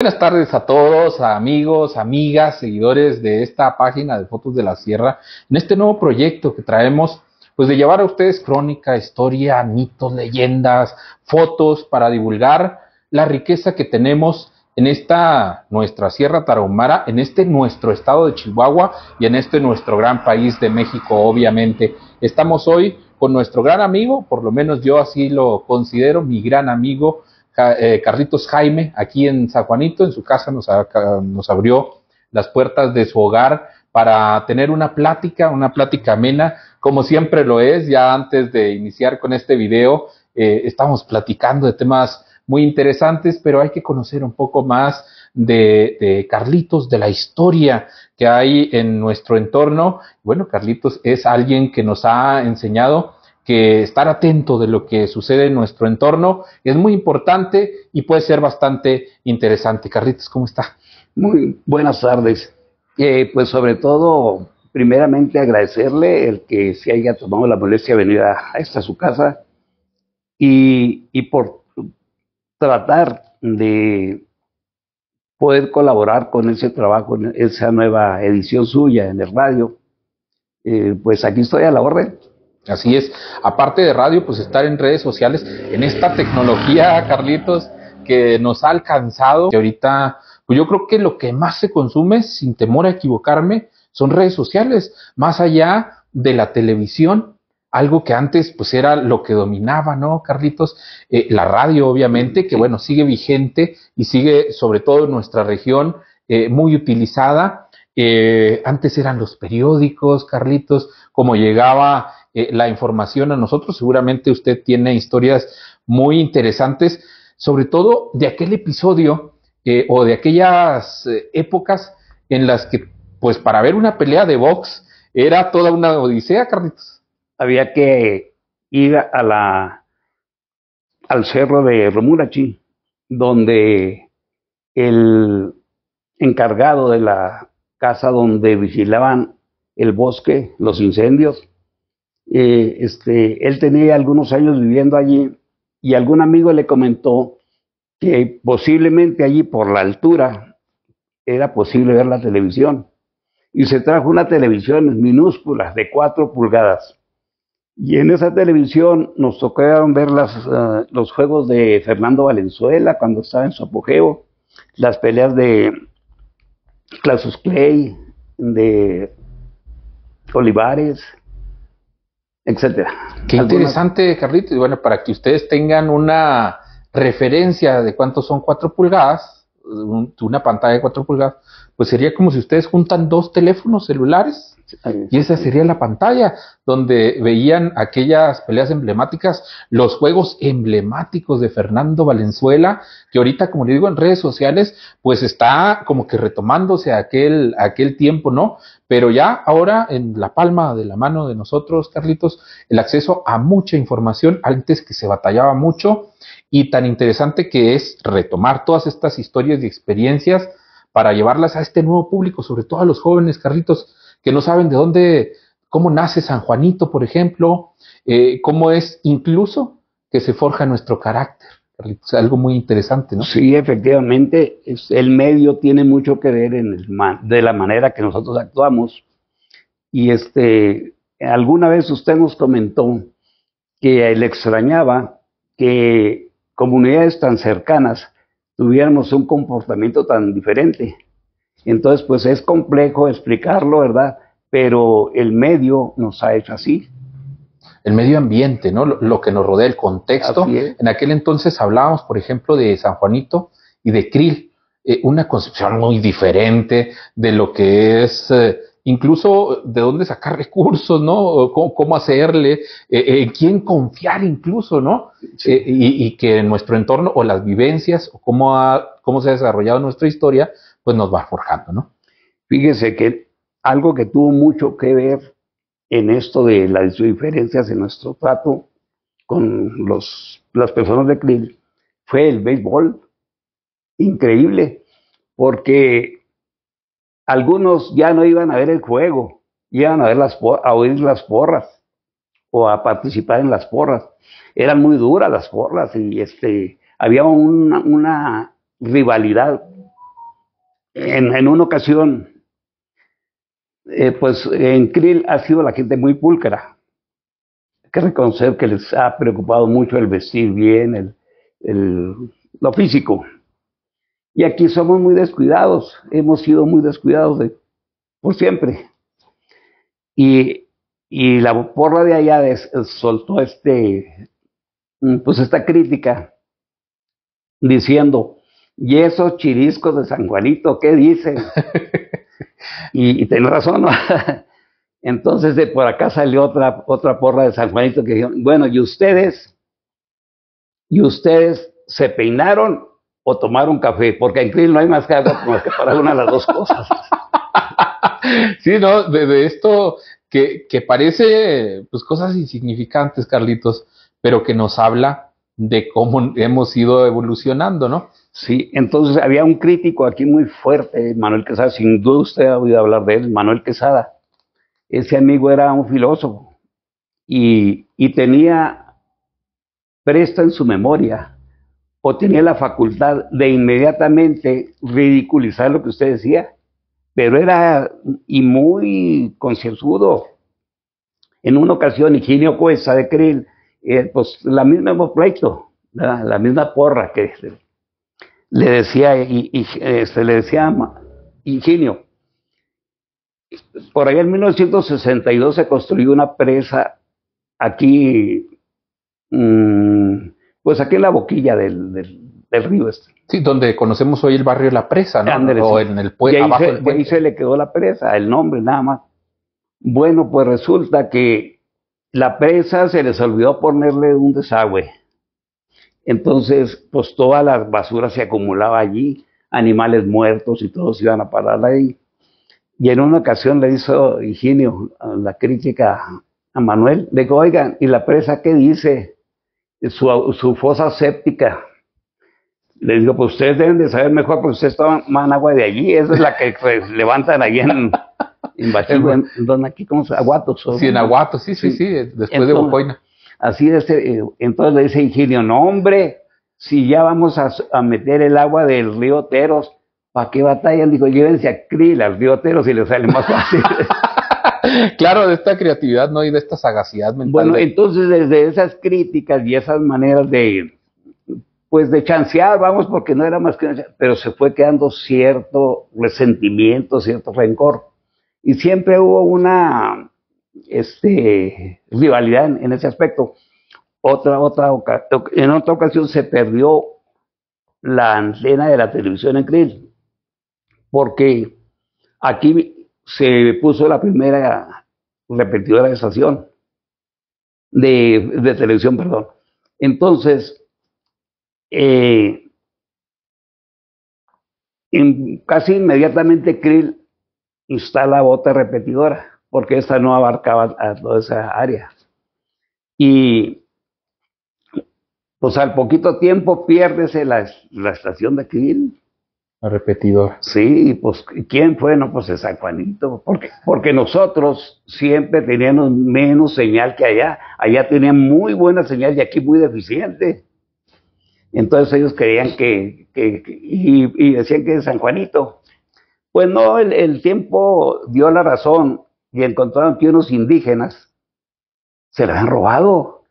Buenas tardes a todos, a amigos, amigas, seguidores de esta página de Fotos de la Sierra, en este nuevo proyecto que traemos, pues de llevar a ustedes crónica, historia, mitos, leyendas, fotos para divulgar la riqueza que tenemos en esta nuestra Sierra Tarahumara, en este nuestro estado de Chihuahua y en este nuestro gran país de México, obviamente. Estamos hoy con nuestro gran amigo, por lo menos yo así lo considero, mi gran amigo, Carlitos Jaime, aquí en San Juanito, en su casa nos abrió las puertas de su hogar para tener una plática amena, como siempre lo es. Ya antes de iniciar con este video, estamos platicando de temas muy interesantes, pero hay que conocer un poco más de Carlitos, de la historia que hay en nuestro entorno. Bueno, Carlitos es alguien que nos ha enseñado que estar atento de lo que sucede en nuestro entorno es muy importante y puede ser bastante interesante. Carlitos, ¿cómo está? Muy buenas tardes. Pues sobre todo, primeramente agradecerle el que se haya tomado la molestia de venir a esta su casa y por tratar de poder colaborar con ese trabajo, en esa nueva edición suya en el radio. Pues aquí estoy a la orden. Así es, aparte de radio, pues estar en redes sociales, en esta tecnología, Carlitos, que nos ha alcanzado, que ahorita, pues yo creo que lo que más se consume, sin temor a equivocarme, son redes sociales, más allá de la televisión, algo que antes pues era lo que dominaba, ¿no, Carlitos? La radio, obviamente, que bueno, sigue vigente y sigue, sobre todo en nuestra región, muy utilizada. Antes eran los periódicos, Carlitos, como llegaba la información a nosotros. Seguramente usted tiene historias muy interesantes, sobre todo de aquel episodio o de aquellas épocas en las que, pues para ver una pelea de box era toda una odisea, Carlitos. Había que ir al cerro de Romurachi, donde el encargado de la casa donde vigilaban el bosque, los incendios, él tenía algunos años viviendo allí y algún amigo le comentó que posiblemente allí por la altura era posible ver la televisión, y se trajo una televisión minúscula de 4 pulgadas, y en esa televisión nos tocaron ver los juegos de Fernando Valenzuela cuando estaba en su apogeo, las peleas de Cassius Clay, de Olivares, etcétera. Qué interesante, Carlitos. Y bueno, para que ustedes tengan una referencia de cuántos son 4 pulgadas, una pantalla de 4 pulgadas, pues sería como si ustedes juntan 2 teléfonos celulares y esa sería la pantalla donde veían aquellas peleas emblemáticas, los juegos emblemáticos de Fernando Valenzuela, que ahorita, como le digo, en redes sociales, pues está como que retomándose aquel tiempo, ¿no? Pero ya ahora en la palma de la mano de nosotros, Carlitos, el acceso a mucha información, antes que se batallaba mucho, y tan interesante que es retomar todas estas historias y experiencias para llevarlas a este nuevo público, sobre todo a los jóvenes, Carlitos, que no saben de dónde, cómo nace San Juanito, por ejemplo, cómo es incluso que se forja nuestro carácter, Carlitos, algo muy interesante, ¿no? Sí, efectivamente, el medio tiene mucho que ver de la manera que nosotros actuamos. Y alguna vez usted nos comentó que él extrañaba que comunidades tan cercanas tuviéramos un comportamiento tan diferente. Entonces, pues es complejo explicarlo, ¿verdad? Pero el medio nos ha hecho así. El medio ambiente, ¿no? Lo que nos rodea, el contexto. En aquel entonces hablábamos, por ejemplo, de San Juanito y de Krill, una concepción muy diferente de lo que es, incluso de dónde sacar recursos, ¿no? Cómo hacerle, en quién confiar incluso, ¿no? Sí. Y que en nuestro entorno, o las vivencias, o cómo se ha desarrollado nuestra historia, pues nos va forjando, ¿no? Fíjese que algo que tuvo mucho que ver en esto de las diferencias en nuestro trato con las personas de Krill fue el béisbol. Increíble, porque algunos ya no iban a ver el juego, iban a ver a oír las porras o a participar en las porras. Eran muy duras las porras y había una rivalidad en una ocasión, pues en Krill ha sido la gente muy pulcra. Hay que reconocer que les ha preocupado mucho el vestir bien, lo físico. Y aquí somos muy descuidados, hemos sido muy descuidados por siempre. Y la porra de allá soltó pues esta crítica diciendo, ¿y esos chiriscos de San Juanito qué dicen? y tiene razón, ¿no? Entonces de por acá salió otra porra de San Juanito que dijeron, bueno, ¿y ustedes se peinaron o tomaron café? Porque en Krill no hay más que agua como que para una de las dos cosas. Sí, ¿no? De esto que parece pues cosas insignificantes, Carlitos, pero que nos habla de cómo hemos ido evolucionando, ¿no? Sí, entonces había un crítico aquí muy fuerte, Manuel Quesada, sin duda usted ha oído hablar de él, Manuel Quesada. Ese amigo era un filósofo y tenía presta en su memoria o tenía la facultad de inmediatamente ridiculizar lo que usted decía, pero era y muy concienzudo. En una ocasión, Higinio Cuesta de Krill, pues la misma hemos pleito, la misma porra que le decía, le decía Higinio, por allá en 1962 se construyó una presa aquí, pues aquí en la boquilla del río este. Sí, donde conocemos hoy el barrio La Presa, ¿no? Andrés, o en el puente, abajo del puente. Y ahí se le quedó la presa, el nombre nada más. Bueno, pues resulta que la presa se les olvidó ponerle un desagüe. Entonces, pues toda la basura se acumulaba allí, animales muertos y todos iban a parar ahí. Y en una ocasión le hizo Higinio la crítica a Manuel, le dijo, oigan, ¿y la presa qué dice? Su fosa séptica. Le digo, pues ustedes deben de saber mejor, porque ustedes toman agua de allí, esa es la que levantan allí en donde aquí, ¿cómo se llama? Aguatos. Sí, en Aguatos, sí, después entonces, de Bocoina. Así es, entonces le dice Higinio, no hombre, si ya vamos a meter el agua del río Teros, ¿para qué batallan? Dijo, llévense a Krill, al río Teros, y les sale más fácil. Claro, de esta creatividad, ¿no? Y de esta sagacidad mental. Bueno, entonces desde esas críticas y esas maneras de chancear, vamos, porque no era más que, pero se fue quedando cierto resentimiento, cierto rencor. Y siempre hubo una rivalidad en ese aspecto. En otra ocasión se perdió la antena de la televisión en Krill, porque aquí se puso la primera repetidora de estación, de televisión, perdón. Entonces, casi inmediatamente Krill instala otra repetidora, porque esta no abarcaba a toda esa área. Y pues al poquito tiempo piérdese la estación de Krill. La repetidora. Sí, pues ¿quién fue? No, pues es San Juanito, porque nosotros siempre teníamos menos señal que allá. Allá tenían muy buena señal y aquí muy deficiente. Entonces ellos creían y decían que es San Juanito. Pues no, el tiempo dio la razón y encontraron que unos indígenas se la habían robado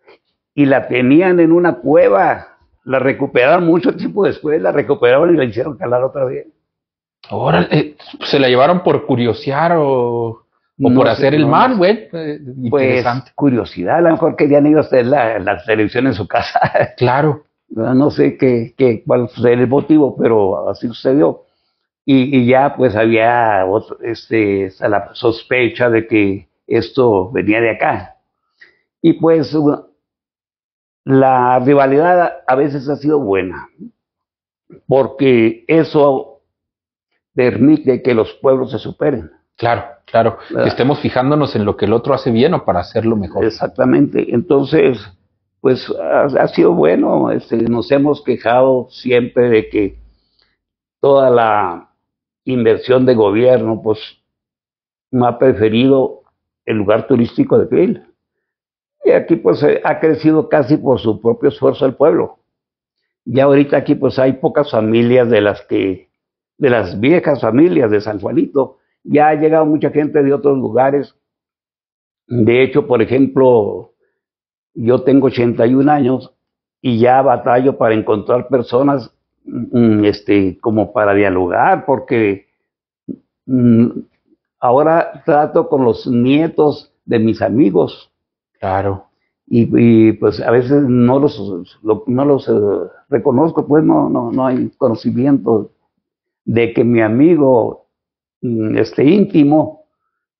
y la tenían en una cueva. La recuperaron mucho tiempo después, la recuperaron y la hicieron calar otra vez. Ahora, ¿se la llevaron por curiosear o por hacer el mal, güey? Pues curiosidad, a lo mejor querían ir a hacer la televisión en su casa. Claro. No sé cuál fue el motivo, pero así sucedió. Y ya pues había la sospecha de que esto venía de acá. Y pues la rivalidad a veces ha sido buena, porque eso permite que los pueblos se superen. Claro, que estemos fijándonos en lo que el otro hace bien o para hacerlo mejor. Exactamente, entonces pues ha sido bueno, nos hemos quejado siempre de que toda la inversión de gobierno pues no ha preferido el lugar turístico de Krill. Y aquí pues ha crecido casi por su propio esfuerzo el pueblo. Ya ahorita aquí pues hay pocas familias de las que de las viejas familias de San Juanito. Ya ha llegado mucha gente de otros lugares. De hecho, por ejemplo, yo tengo 81 años y ya batallo para encontrar personas como para dialogar, porque mm, ahora trato con los nietos de mis amigos. Claro. Y pues a veces no los reconozco, pues no hay conocimiento de que mi amigo íntimo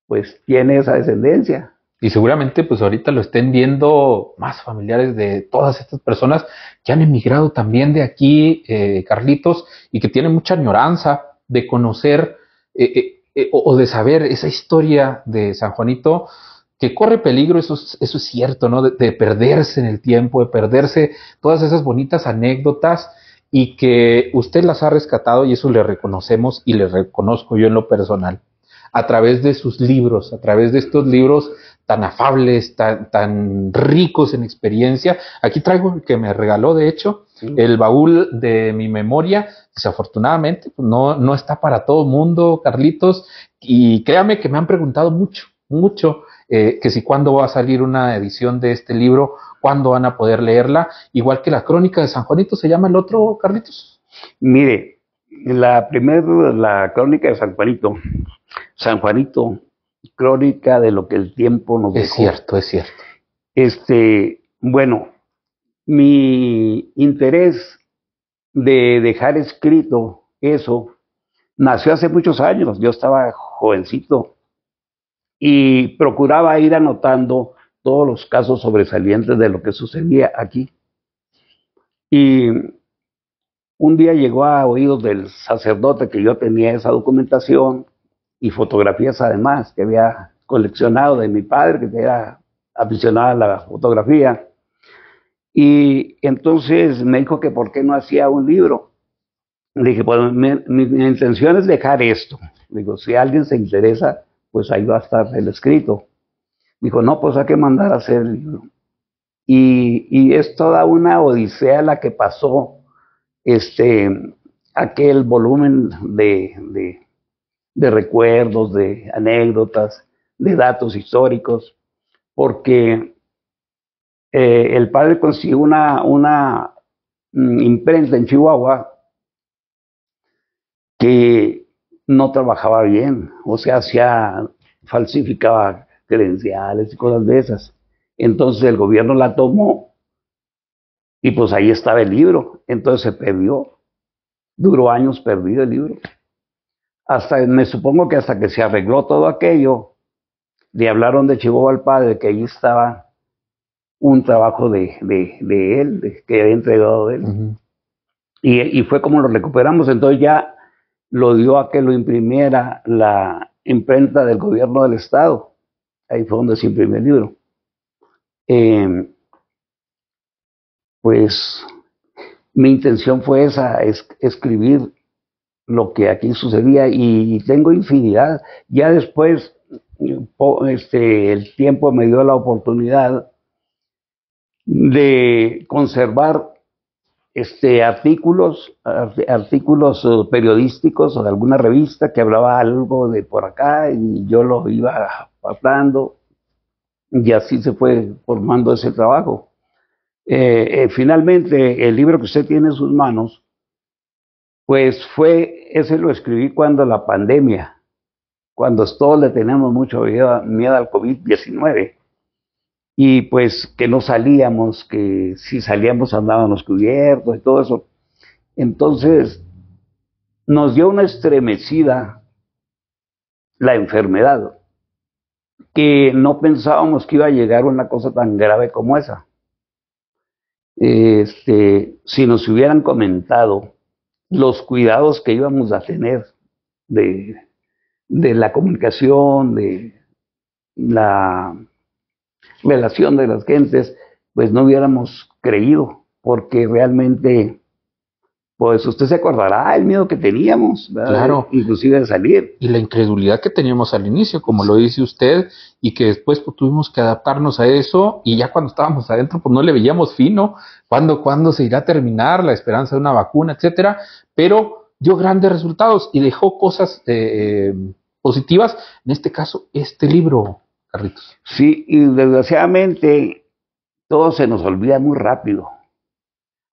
pues tiene esa descendencia. Y seguramente pues ahorita lo estén viendo más familiares de todas estas personas que han emigrado también de aquí, Carlitos, y que tienen mucha añoranza de conocer o de saber esa historia de San Juanito, que corre peligro, eso es cierto, ¿no? De perderse en el tiempo, de perderse todas esas bonitas anécdotas y que usted las ha rescatado y eso le reconocemos y le reconozco yo en lo personal a través de sus libros, a través de estos libros tan afables, tan ricos en experiencia. Aquí traigo el que me regaló, de hecho, el baúl de mi memoria. Desafortunadamente, pues no está para todo el mundo, Carlitos, y créame que me han preguntado mucho, que si cuándo va a salir una edición de este libro, cuándo van a poder leerla, igual que la Crónica de San Juanito, ¿se llama el otro, Carlitos? Mire, la Crónica de San Juanito, crónica de lo que el tiempo nos dejó. Es cierto. Bueno, mi interés de dejar escrito eso nació hace muchos años. Yo estaba jovencito y procuraba ir anotando todos los casos sobresalientes de lo que sucedía aquí. Y un día llegó a oídos del sacerdote que yo tenía esa documentación y fotografías además que había coleccionado de mi padre, que era aficionado a la fotografía. Y entonces me dijo que por qué no hacía un libro. Le dije, pues mi intención es dejar esto. Digo, si alguien se interesa, pues ahí va a estar el escrito. Dijo, no, pues hay que mandar a hacer el libro. Y es toda una odisea la que pasó aquel volumen de recuerdos, de anécdotas, de datos históricos, porque el padre consiguió una imprenta en Chihuahua que no trabajaba bien, o sea, falsificaba credenciales y cosas de esas. Entonces el gobierno la tomó y pues ahí estaba el libro. Entonces se perdió. Duró años perdido el libro. Me supongo que hasta que se arregló todo aquello, le hablaron de Chihuahua al padre que ahí estaba un trabajo de él, que había entregado de él. Uh-huh. Y fue como lo recuperamos. Entonces ya lo dio a que lo imprimiera la imprenta del gobierno del estado. Ahí fue donde se imprimió el libro. Pues mi intención fue esa, escribir lo que aquí sucedía, y tengo infinidad. Ya después el tiempo me dio la oportunidad de conservar artículos periodísticos o de alguna revista que hablaba algo de por acá y yo lo iba hablando, y así se fue formando ese trabajo. Finalmente el libro que usted tiene en sus manos, pues ese lo escribí cuando la pandemia, cuando todos le teníamos mucho miedo al COVID-19, y pues que no salíamos, que si salíamos andábamos cubiertos y todo eso. Entonces nos dio una estremecida la enfermedad, que no pensábamos que iba a llegar una cosa tan grave como esa. Si nos hubieran comentado los cuidados que íbamos a tener de la comunicación, de la relación de las gentes, pues no hubiéramos creído, porque realmente, pues usted se acordará el miedo que teníamos, ¿verdad? Claro, inclusive de salir. Y la incredulidad que teníamos al inicio, como lo dice usted, y que después pues, tuvimos que adaptarnos a eso, y ya cuando estábamos adentro, pues no le veíamos fino, cuándo se irá a terminar, la esperanza de una vacuna, etcétera, pero dio grandes resultados y dejó cosas positivas, en este caso, este libro, Carlitos. Sí, y desgraciadamente todo se nos olvida muy rápido.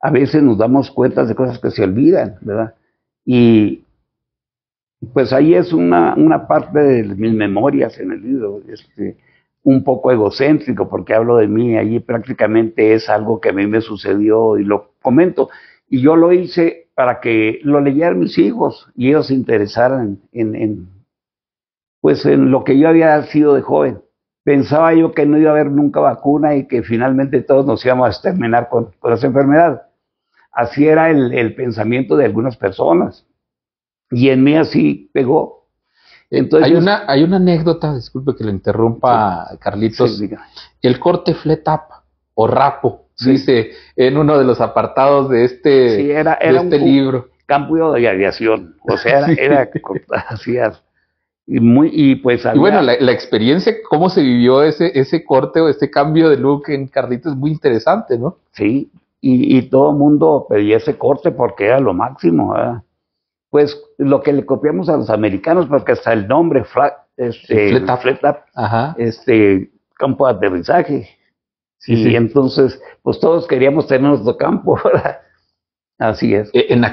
A veces nos damos cuenta de cosas que se olvidan, ¿verdad? Y pues ahí es una parte de mis memorias en el libro, un poco egocéntrico porque hablo de mí, allí prácticamente es algo que a mí me sucedió y lo comento. Y yo lo hice para que lo leyeran mis hijos y ellos se interesaran pues en lo que yo había sido de joven. Pensaba yo que no iba a haber nunca vacuna y que finalmente todos nos íbamos a exterminar con esa enfermedad. Así era el pensamiento de algunas personas. Y en mí así pegó. Entonces, hay una anécdota, disculpe que lo interrumpa, sí, Carlitos. Sí, el corte flat up o rapo, sí, dice en uno de los apartados de este, sí, era libro. Campo de aviación, o sea, sí. Era así. Y pues había... Y bueno, la experiencia, cómo se vivió ese corte o este cambio de look en Carlitos es muy interesante, ¿no? Sí, y todo el mundo pedía ese corte porque era lo máximo, ¿verdad? Pues lo que le copiamos a los americanos, porque hasta el nombre, flat up, campo de aterrizaje. Sí, y sí. Entonces, pues todos queríamos tener nuestro campo, ¿verdad? Así es. En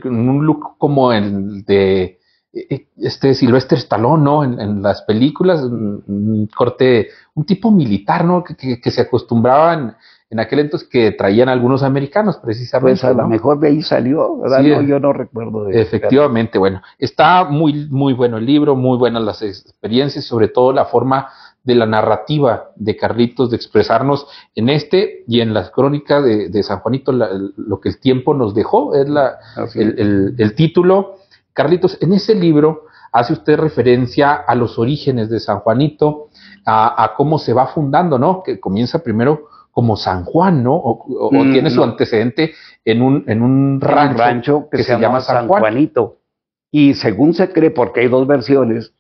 un look como el de Sylvester Stallone, ¿no? En las películas, un corte, un tipo militar, ¿no? Que se acostumbraban en aquel entonces, que traían algunos americanos, precisamente. Pues a lo mejor de ahí salió, ¿verdad? Sí, no, yo no recuerdo de eso. Efectivamente, bueno, está muy, muy bueno el libro, muy buenas las experiencias, sobre todo la forma de la narrativa de Carlitos de expresarnos en este y en las crónicas de San Juanito, lo que el tiempo nos dejó, es el título. Carlitos, en ese libro hace usted referencia a los orígenes de San Juanito, a cómo se va fundando, ¿no? Que comienza primero como San Juan, ¿no? O tiene su antecedente en un rancho que se llama San Juanito. Y según se cree, porque hay dos versiones,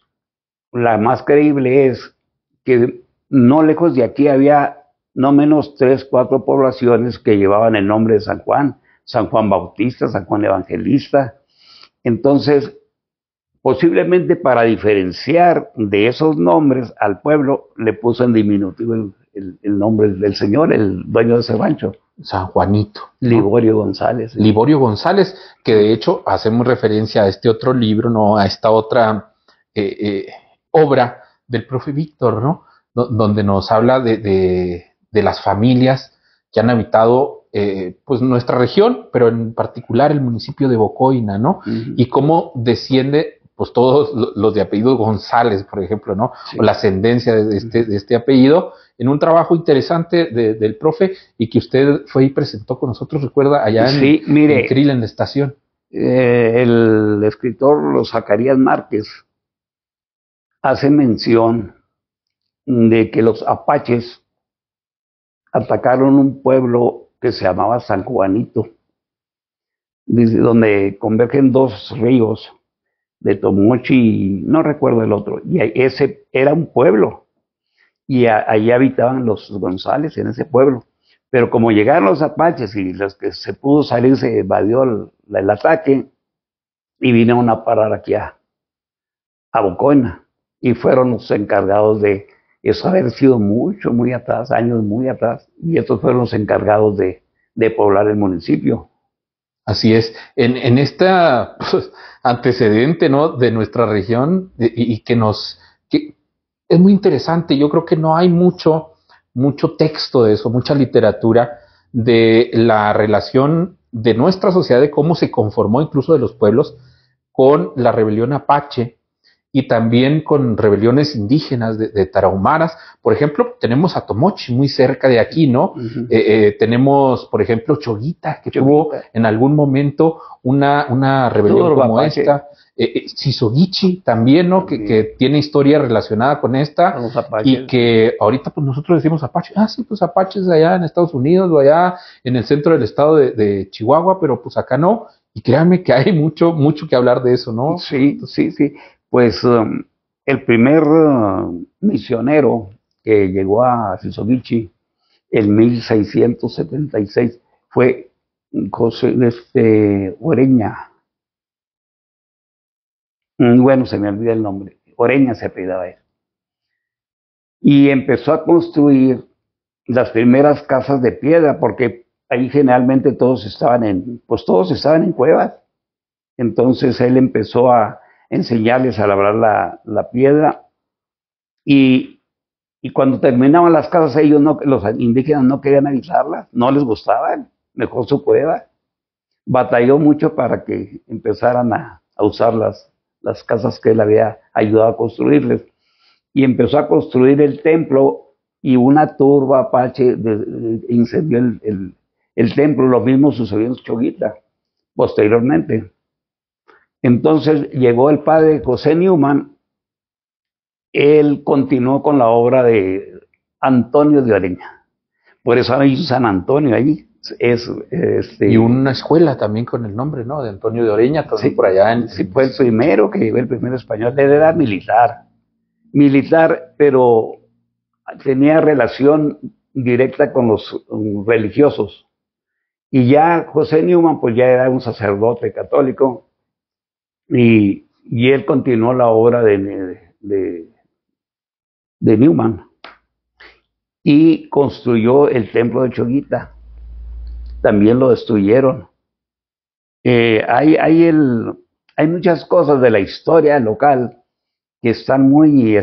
la más creíble es que no lejos de aquí había no menos 3, 4 poblaciones que llevaban el nombre de San Juan Bautista, San Juan Evangelista. Entonces, posiblemente para diferenciar de esos nombres al pueblo, le puso en diminutivo el nombre del señor, el dueño de ese rancho. San Juanito, ¿no? Liborio González. Sí. Liborio González, que de hecho hacemos referencia a este otro libro, ¿no? A esta otra obra del profe Víctor, ¿no? Donde nos habla de las familias que han habitado pues nuestra región, pero en particular el municipio de Bocoina, ¿no? Uh-huh. Y cómo desciende pues todos los de apellido González, por ejemplo, ¿no? Sí. O la ascendencia de este apellido, en un trabajo interesante del profe y que usted fue y presentó con nosotros, recuerda, allá en Krill, en la estación. El escritor Zacarías Márquez hace mención de que los apaches atacaron un pueblo que se llamaba San Juanito, donde convergen 2 ríos, de Tomochi y no recuerdo el otro, y ese era un pueblo, y allí habitaban los González en ese pueblo, pero como llegaron los apaches y los que se pudo salir se evadió el ataque, y vinieron a parar aquí a Bocoina, y fueron los encargados de eso, haber sido muy atrás, años muy atrás, y estos fueron los encargados de poblar el municipio. Así es, en esta pues, antecedente, ¿no? De nuestra región y que es muy interesante. Yo creo que no hay mucho texto de eso, mucha literatura de la relación de nuestra sociedad, de cómo se conformó incluso de los pueblos con la rebelión apache y también con rebeliones indígenas de tarahumaras. Por ejemplo, tenemos a Tomochi muy cerca de aquí, ¿no? Uh-huh. Tenemos, por ejemplo, Choguita, que tuvo en algún momento una rebelión como esta. Sisogichi también, ¿no? Que tiene historia relacionada con esta. Y que ahorita pues nosotros decimos Apache. Sí, pues Apaches allá en Estados Unidos o allá en el centro del estado de Chihuahua, pero pues acá no. Y créanme que hay mucho que hablar de eso, ¿no? Sí. Pues el primer misionero que llegó a Sisogichi en 1676 fue José Oreña. Bueno, se me olvida el nombre, Oreña se apellidaba él. Y empezó a construir las primeras casas de piedra, porque ahí generalmente pues todos estaban en cuevas. Entonces él empezó a enseñarles a labrar la piedra y, y cuando terminaban las casas ellos los indígenas no querían avisarlas, no les gustaban, mejor su cueva. Batalló mucho para que empezaran a usar las casas que él había ayudado a construirles. Y empezó a construir el templo y una turba apache incendió el templo. Lo mismo sucedió en Choguita posteriormente. Entonces llegó el padre José Newman, él continuó con la obra de Antonio de Oreña. Por eso hay un San Antonio allí. Y una escuela también con el nombre, ¿no? De Antonio de Oreña, también sí, por allá. Sí, fue el primero que llegó, el primer español. Él era militar, pero tenía relación directa con los religiosos. Y ya José Newman, pues ya era un sacerdote católico, y él continuó la obra de Newman y construyó el templo de Choguita. También lo destruyeron. Hay muchas cosas de la historia local que están muy,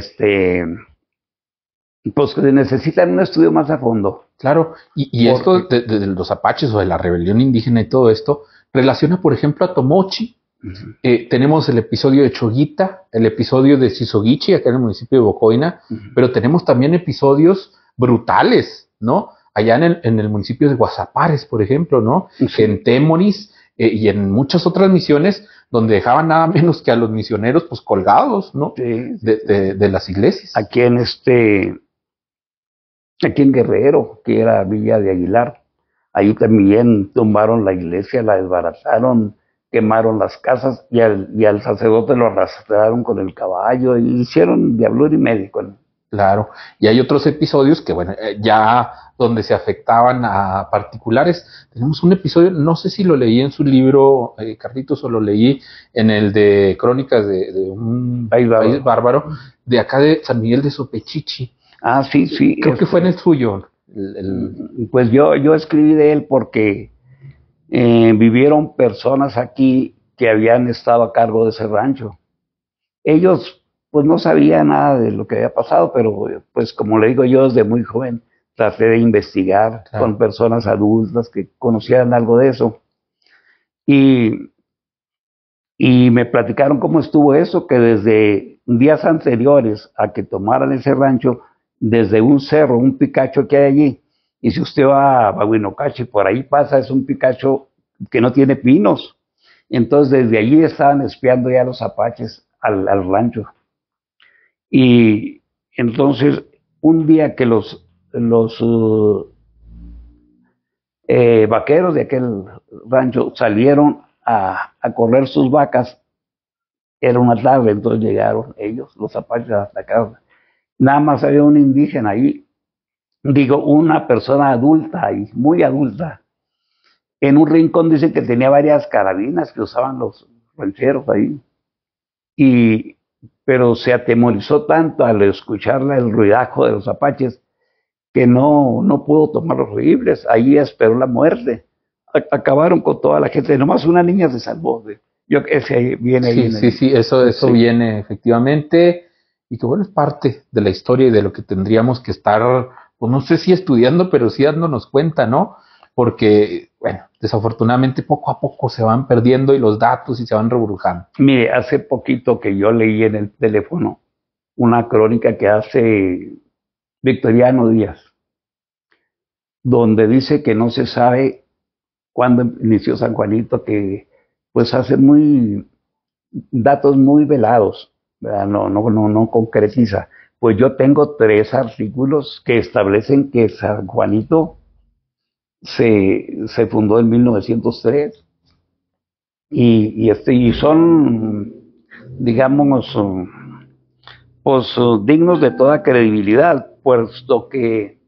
pues que necesitan un estudio más a fondo. Claro, y esto de los apaches o de la rebelión indígena y todo esto, relaciona, por ejemplo, a Tomochi. Tenemos el episodio de Choguita, el episodio de Sisoguichi, acá en el municipio de Bocoina, pero tenemos también episodios brutales, ¿no? Allá en el municipio de Guasapares, por ejemplo, ¿no? Sí. En Temoris y en muchas otras misiones donde dejaban nada menos que a los misioneros pues colgados, ¿no? Sí. De las iglesias. Aquí en Guerrero, que era Villa de Aguilar, ahí también tumbaron la iglesia, la desbarataron, quemaron las casas y al sacerdote lo arrastraron con el caballo y hicieron diablura y medio con él. Claro, y hay otros episodios que, bueno, ya donde se afectaban a particulares. Tenemos un episodio, no sé si lo leí en su libro, Carlitos, o lo leí en el de Crónicas de un país bárbaro, de acá de San Miguel de Sopechichi. Ah, sí, sí. Creo que fue en el suyo. Pues yo escribí de él porque vivieron personas aquí que habían estado a cargo de ese rancho. Ellos pues no sabía nada de lo que había pasado, pero pues como le digo yo desde muy joven traté de investigar con personas adultas que conocían algo de eso y me platicaron cómo estuvo eso, que desde días anteriores a que tomaran ese rancho, desde un cerro, un picacho que hay allí, y si usted va a Bahuinocachi, por ahí pasa, es un picacho que no tiene pinos, entonces desde allí estaban espiando ya los apaches al rancho. Y entonces, un día que los vaqueros de aquel rancho salieron a correr sus vacas, era una tarde, entonces llegaron ellos, los apaches, a atacar. Nada más había un indígena ahí, digo, una persona adulta ahí, muy adulta. En un rincón dicen que tenía varias carabinas que usaban los rancheros ahí. Pero se atemorizó tanto al escuchar el ruidajo de los apaches que no pudo tomar los rifles. Ahí esperó la muerte. Acabaron con toda la gente. Nomás una niña se salvó. Ese viene ahí. Sí, eso viene efectivamente. Y que bueno, es parte de la historia y de lo que tendríamos que estar, pues no sé si estudiando, pero sí dándonos cuenta, ¿no? Porque, bueno, desafortunadamente poco a poco se van perdiendo y los datos y se van reburujando. Mire, hace poquito que yo leí en el teléfono una crónica que hace Victoriano Díaz, donde dice que no se sabe cuándo inició San Juanito, que pues hace datos muy velados, ¿verdad? No concretiza. Pues yo tengo 3 artículos que establecen que San Juanito se fundó en 1903 y son, digamos, pues dignos de toda credibilidad, puesto que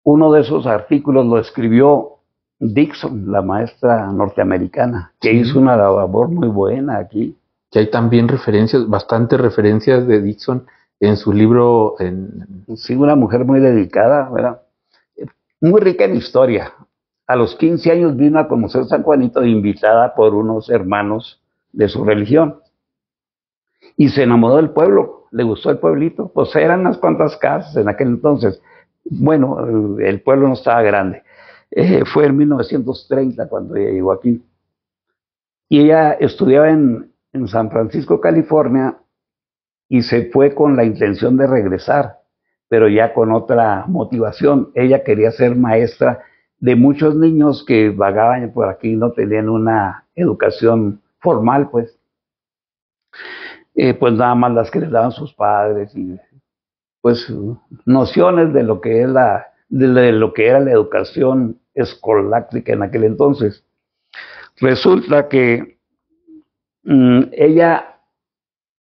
uno de esos artículos lo escribió Dixon, la maestra norteamericana, que hizo una labor muy buena aquí. Que hay también referencias, bastantes referencias de Dixon en su libro. Sí, una mujer muy dedicada, ¿verdad? Muy rica en historia. A los 15 años vino a conocer San Juanito invitada por unos hermanos de su religión. Y se enamoró del pueblo, le gustó el pueblito. Pues eran unas cuantas casas en aquel entonces. Bueno, el pueblo no estaba grande. Fue en 1930 cuando ella llegó aquí. Y ella estudiaba en San Francisco, California, y se fue con la intención de regresar, pero ya con otra motivación. Ella quería ser maestra de muchos niños que vagaban por aquí y no tenían una educación formal, pues. Pues nada más las que les daban sus padres y pues nociones de lo que es de lo que era la educación escoláctica en aquel entonces. Resulta que ella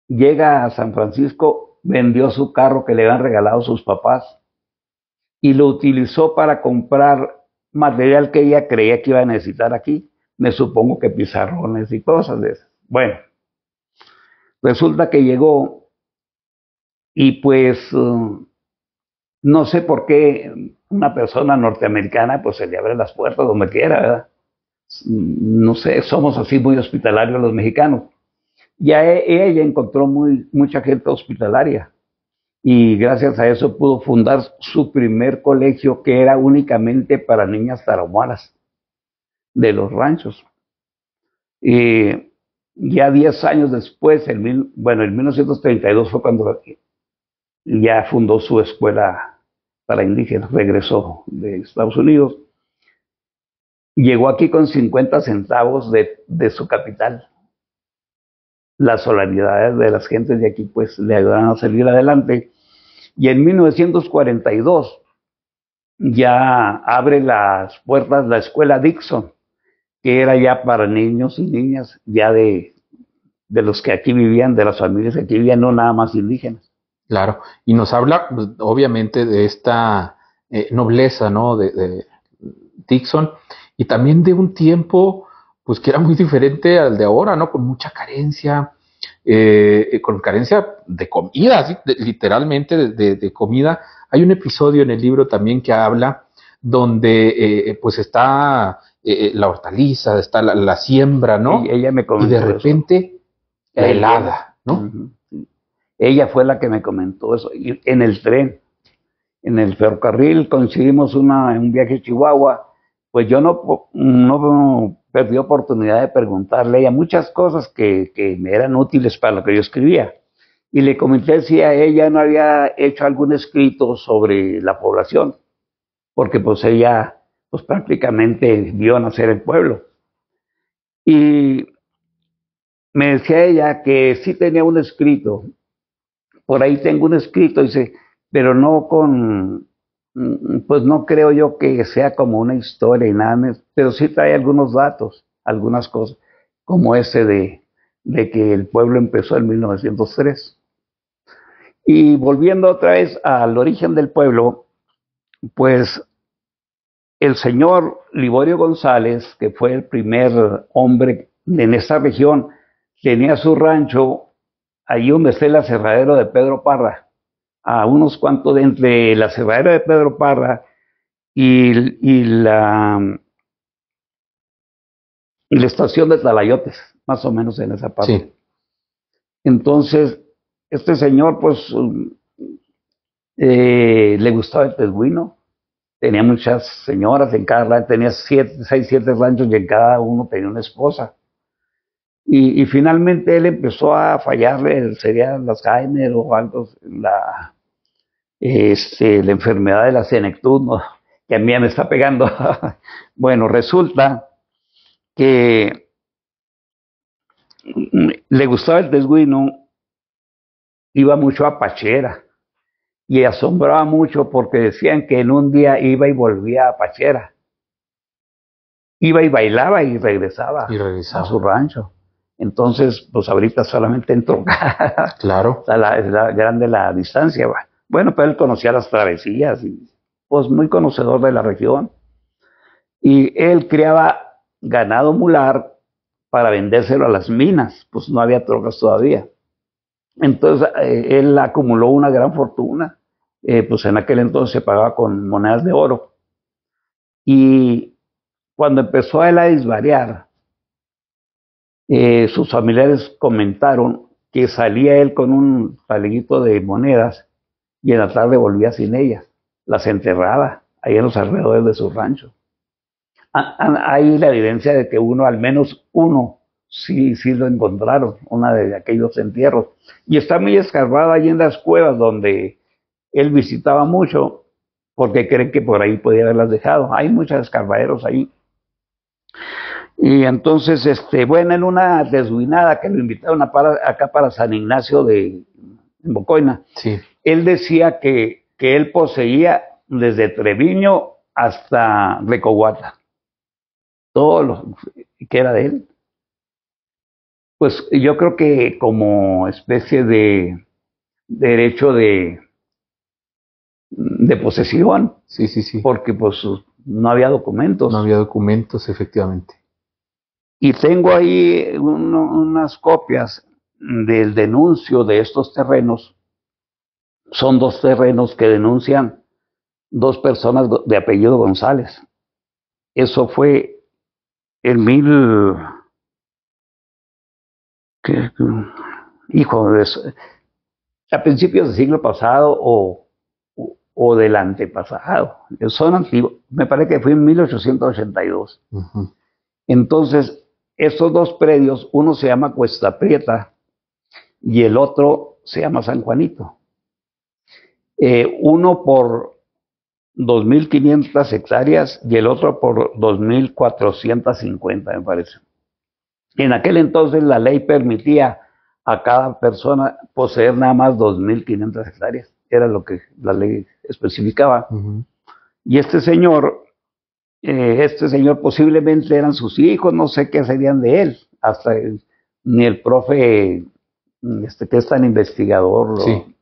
llega a San Francisco, vendió su carro que le habían regalado sus papás y lo utilizó para comprar material que ella creía que iba a necesitar aquí. Me supongo que pizarrones y cosas de esas. Bueno, resulta que llegó y pues no sé por qué una persona norteamericana pues se le abre las puertas donde quiera, ¿verdad? No sé, somos así muy hospitalarios los mexicanos. Ya ella encontró mucha gente hospitalaria y gracias a eso pudo fundar su primer colegio que era únicamente para niñas tarahumaras de los ranchos. Y ya 10 años después, en 1932 fue cuando ya fundó su escuela para indígenas, regresó de Estados Unidos. Llegó aquí con 50 centavos de su capital. Las solidaridades de las gentes de aquí pues le ayudaron a salir adelante. Y en 1942 ya abre las puertas la escuela Dixon, que era ya para niños y niñas ya de los que aquí vivían, de las familias que aquí vivían, no nada más indígenas. Claro, y nos habla pues, obviamente de esta nobleza, ¿no? De Dixon, y también de un tiempo pues que era muy diferente al de ahora, ¿no? Con mucha carencia, con carencia de comida, ¿sí? Literalmente de comida. Hay un episodio en el libro también que habla donde pues está la hortaliza, está la siembra, ¿no? Ella me comentó y de repente la helada, ¿no? Uh-huh. Ella fue la que me comentó eso. Y en el tren, en el ferrocarril, coincidimos un viaje a Chihuahua. Pues yo no perdí oportunidad de preguntarle a ella muchas cosas que me eran útiles para lo que yo escribía. Y le comenté si a ella no había hecho algún escrito sobre la población, porque pues ella pues prácticamente vio nacer el pueblo. Y me decía ella que sí tenía un escrito. Por ahí tengo un escrito, dice, pero no pues no creo yo que sea como una historia y nada más, pero sí trae algunos datos, algunas cosas, como ese de que el pueblo empezó en 1903. Y volviendo otra vez al origen del pueblo, pues el señor Liborio González, que fue el primer hombre en esta región, tenía su rancho allí donde está el aserradero de Pedro Parra, a unos cuantos de entre la aserradero de Pedro Parra y la estación de Talayotes, más o menos en esa parte. Sí. Entonces, este señor, pues, le gustaba el tejuino, tenía muchas señoras en cada rancho, tenía 6, 7 ranchos y en cada uno tenía una esposa. Y finalmente él empezó a fallarle, serían las Alzheimer o algo, la enfermedad de la senectud, ¿no? Que a mí me está pegando. Bueno, resulta que le gustaba el tejuino, iba mucho a Pachera y asombraba mucho porque decían que en un día iba y volvía a Pachera. Iba y bailaba y regresaba a su rancho. Entonces, pues ahorita solamente en troca. Claro. Es grande la distancia. Bueno, pero él conocía las travesías y pues muy conocedor de la región. Y él criaba ganado mular para vendérselo a las minas, pues no había trocas todavía. Entonces él acumuló una gran fortuna, pues en aquel entonces se pagaba con monedas de oro. Y cuando empezó él a desvariar, sus familiares comentaron que salía él con un taleguito de monedas y en la tarde volvía sin ellas, las enterraba ahí en los alrededores de su rancho. Hay la evidencia de que al menos uno, sí lo encontraron, una de aquellos entierros. Y está muy escarbada allí en las cuevas donde él visitaba mucho, porque creen que por ahí podía haberlas dejado. Hay muchos escarbaderos ahí. Y entonces, bueno, en una desguinada que lo invitaron acá para San Ignacio en Bocoina, Sí. él decía que él poseía desde Treviño hasta Recoguata, todo lo que era de él. Pues yo creo que como especie de derecho de posesión. Sí, sí, sí. Porque pues no había documentos. No había documentos, efectivamente. Y tengo ahí unas copias del denuncio de estos terrenos. Son 2 terrenos que denuncian 2 personas de apellido González. Eso fue en a principios del siglo pasado o del antepasado. Son antiguos. Me parece que fue en 1882. Uh-huh. Entonces, estos 2 predios, uno se llama Cuesta Prieta y el otro se llama San Juanito. Uno por 2.500 hectáreas y el otro por 2.450, me parece. En aquel entonces la ley permitía a cada persona poseer nada más 2.500 hectáreas. Era lo que la ley especificaba. Uh-huh. Y este señor posiblemente eran sus hijos, no sé qué serían de él. Hasta ni el profe, que es tan investigador, sí.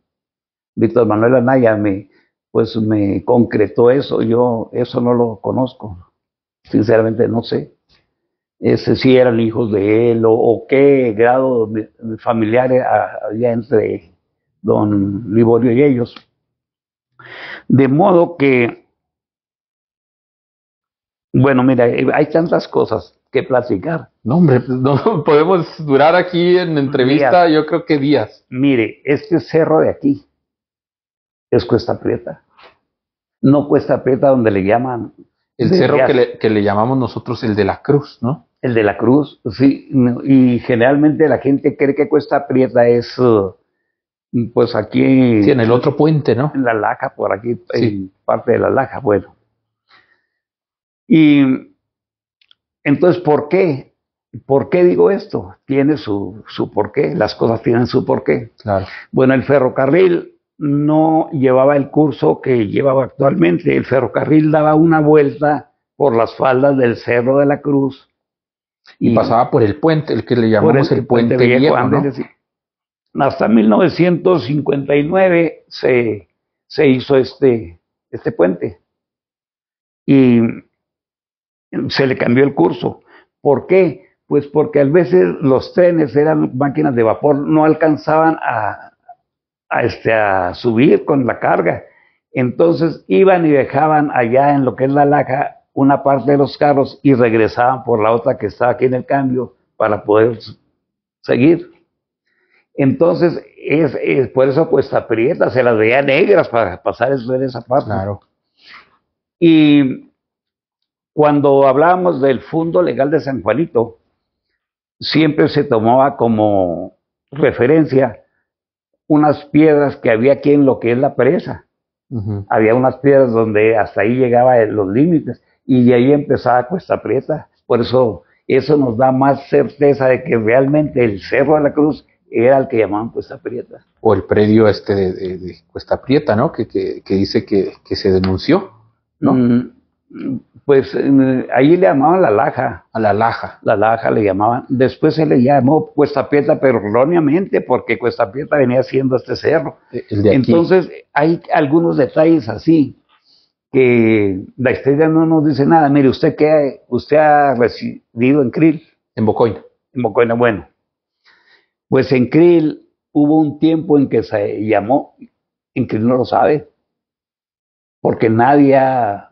Víctor Manuel Anaya, me concretó eso. Yo eso no lo conozco. Sinceramente no sé. Si eran hijos de él o qué grado familiar había entre don Liborio y ellos. De modo que, bueno, mira, hay tantas cosas que platicar. No, hombre, no podemos durar aquí en entrevista, días. Yo creo que días. Mire, este cerro de aquí es Cuesta Prieta. No Cuesta Prieta donde le llaman... El cerro que le llamamos nosotros el de la Cruz, ¿no? El de la Cruz, sí. Y generalmente la gente cree que Cuesta Prieta es... pues aquí... Sí, en el otro puente, ¿no? En La Laja, por aquí, sí. En parte de La Laja, bueno. Y entonces, ¿por qué? ¿Por qué digo esto? Tiene su porqué, las cosas tienen su porqué. Claro. Bueno, el ferrocarril no llevaba el curso que llevaba actualmente. El ferrocarril daba una vuelta por las faldas del Cerro de la Cruz. Y pasaba por el puente, el que le llamamos el puente viejo, ¿no? Hasta 1959 se hizo este puente. Y se le cambió el curso. ¿Por qué? Pues porque a veces los trenes eran máquinas de vapor, no alcanzaban a subir con la carga. Entonces iban y dejaban allá en lo que es La Laja una parte de los carros y regresaban por la otra que estaba aquí en el cambio para poder seguir. Entonces, es por eso Cuesta Prieta se las veía negras para pasar en esa parte. Claro. Y cuando hablábamos del Fundo Legal de San Juanito, siempre se tomaba como referencia unas piedras que había aquí en lo que es la presa. Uh-huh. Había unas piedras donde hasta ahí llegaban los límites y de ahí empezaba Cuesta Prieta. Por eso nos da más certeza de que realmente el Cerro de la Cruz era el que llamaban Cuesta Prieta. O el predio de Cuesta Prieta, ¿no? Que dice que se denunció, ¿no? Pues ahí le llamaban La Laja. A La Laja. La Laja le llamaban. Después se le llamó Cuesta Prieta, pero erróneamente, porque Cuesta Prieta venía siendo este cerro. El de aquí. Entonces, hay algunos detalles así que la historia no nos dice nada. Mire, usted ha residido en Krill. En Bocoina. en Bocoina. Bueno, pues en Krill hubo un tiempo en que se llamó, en Krill no lo sabe, porque nadie ha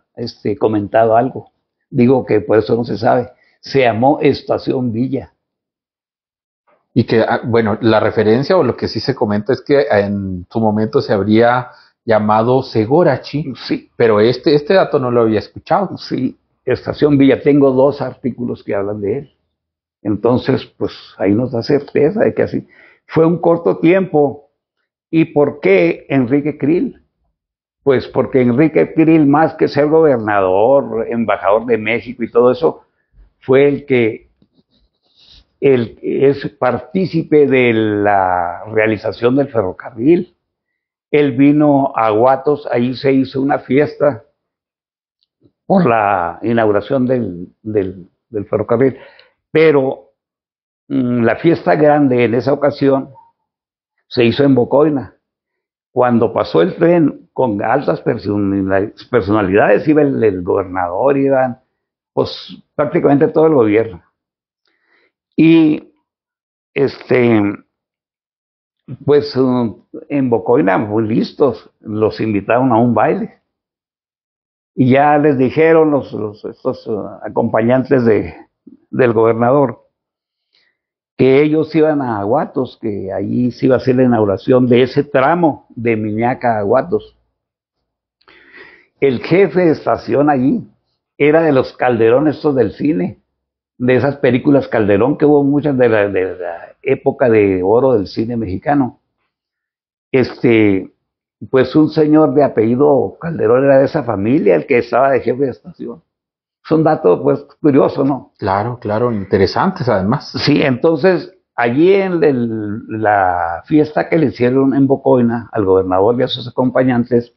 comentado algo. Digo que por eso no se sabe. Se llamó Estación Villa. Y que, bueno, la referencia o lo que sí se comenta es que en su momento se habría llamado Segorachi, Sí, pero este dato no lo había escuchado. sí, Estación Villa. Tengo 2 artículos que hablan de él. Entonces, pues ahí nos da certeza de que así fue un corto tiempo. ¿Y por qué Enrique Krill? Pues porque Enrique Krill, más que ser gobernador, embajador de México y todo eso, fue el que es partícipe de la realización del ferrocarril. Él vino a Guatos, ahí se hizo una fiesta por la inauguración del ferrocarril, pero la fiesta grande en esa ocasión se hizo en Bocoina. Cuando pasó el tren con altas personalidades, iba el gobernador, iban pues prácticamente todo el gobierno. Y pues en Bocoina, muy listos, los invitaron a un baile. Y ya les dijeron estos acompañantes del gobernador que ellos iban a Aguatos, que allí se iba a hacer la inauguración de ese tramo de Miñaca a Aguatos. El jefe de estación allí era de los Calderón estos del cine, de esas películas Calderón, que hubo muchas de la época de oro del cine mexicano. Pues un señor de apellido Calderón era de esa familia, el que estaba de jefe de estación. Son datos, pues, curiosos, ¿no? Claro, claro, interesantes además. Sí, entonces, allí en la fiesta que le hicieron en Bocoina al gobernador y a sus acompañantes,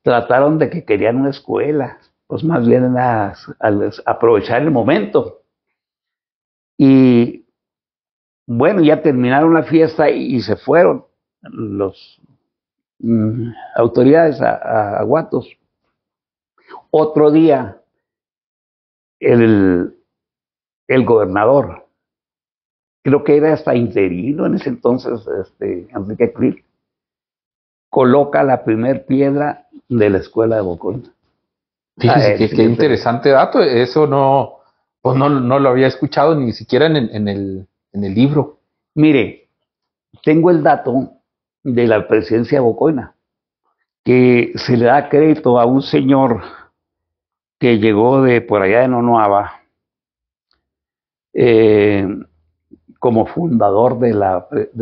trataron de que querían una escuela, pues más bien a aprovechar el momento. Y bueno, ya terminaron la fiesta y se fueron los autoridades a Guatos. Otro día, el gobernador, creo que era hasta interino en ese entonces, Enrique Krill, coloca la primer piedra de la escuela de Bocoina. Fíjese qué interesante dato, eso no, pues no lo había escuchado ni siquiera en el libro. Mire, tengo el dato de la presidencia de Bocoina, que se le da crédito a un señor que llegó de por allá de Nonuava, como fundador de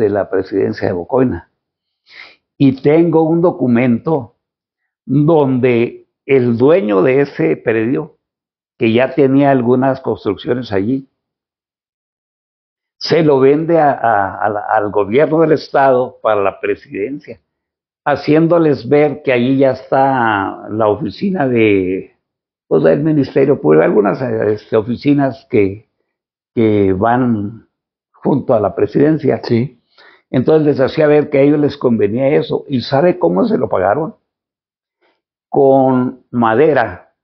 la presidencia de Bocoina. Y tengo un documento donde el dueño de ese predio, que ya tenía algunas construcciones allí, se lo vende al gobierno del estado para la presidencia, haciéndoles ver que allí ya está la oficina pues, del Ministerio Público, algunas oficinas que van junto a la presidencia. Sí. Entonces les hacía ver que a ellos les convenía eso. ¿Y sabe cómo se lo pagaron? Con madera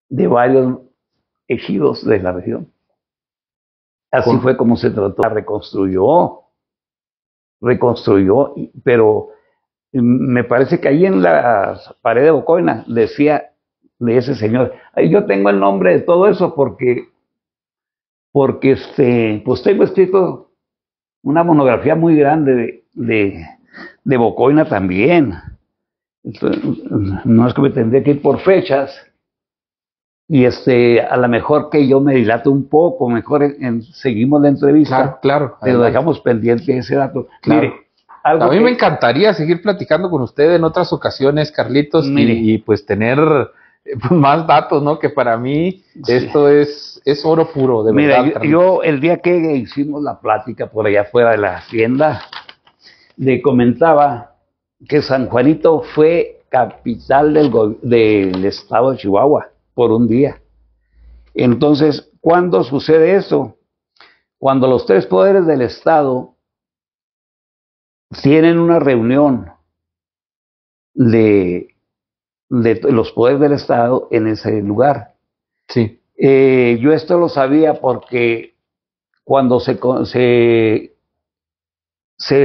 de varios ejidos de la región. Así fue como se trató. Reconstruyó, pero me parece que ahí en la pared de Bocoina decía de ese señor, yo tengo el nombre de todo eso porque pues tengo escrito una monografía muy grande de Bocoina también. Entonces, no es que me tendría que ir por fechas y a lo mejor que yo me dilato un poco, mejor seguimos la entrevista. Claro. Pero dejamos pendiente ese dato. Claro. Mire, algo a mí me encantaría seguir platicando con usted en otras ocasiones, Carlitos, y pues tener más datos, ¿no? Que para mí esto es oro puro, de verdad. Mira, yo el día que hicimos la plática por allá afuera de la hacienda, le comentaba que San Juanito fue capital del estado de Chihuahua por un día. Entonces, ¿cuándo sucede eso? Cuando los 3 poderes del estado tienen una reunión de los poderes del estado en ese lugar. Sí. Yo esto lo sabía porque cuando se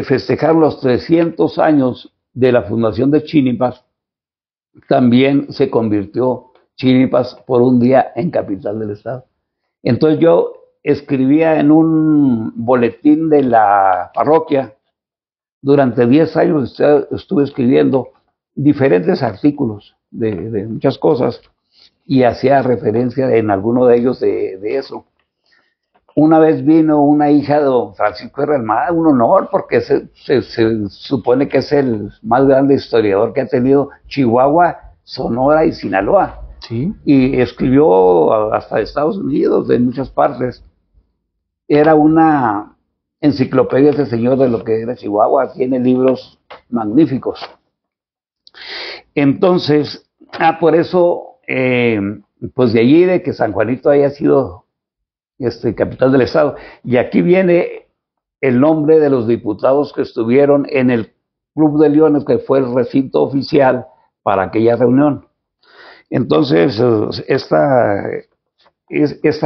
festejaron los 300 años de la fundación de Chinipas, también se convirtió Chinipas por un día en capital del estado. Entonces yo escribía en un boletín de la parroquia, durante 10 años estuve escribiendo diferentes artículos de muchas cosas y hacía referencia en alguno de ellos de eso. Una vez vino una hija de don Francisco R. Almada, un honor, porque se supone que es el más grande historiador que ha tenido Chihuahua, Sonora y Sinaloa. Sí. Y escribió hasta de Estados Unidos, de muchas partes. Era una enciclopedia ese señor de lo que era Chihuahua, tiene libros magníficos. Entonces, por eso, pues de allí de que San Juanito haya sido capital del estado. Y aquí viene el nombre de los diputados que estuvieron en el Club de Leones, que fue el recinto oficial para aquella reunión. Entonces, esta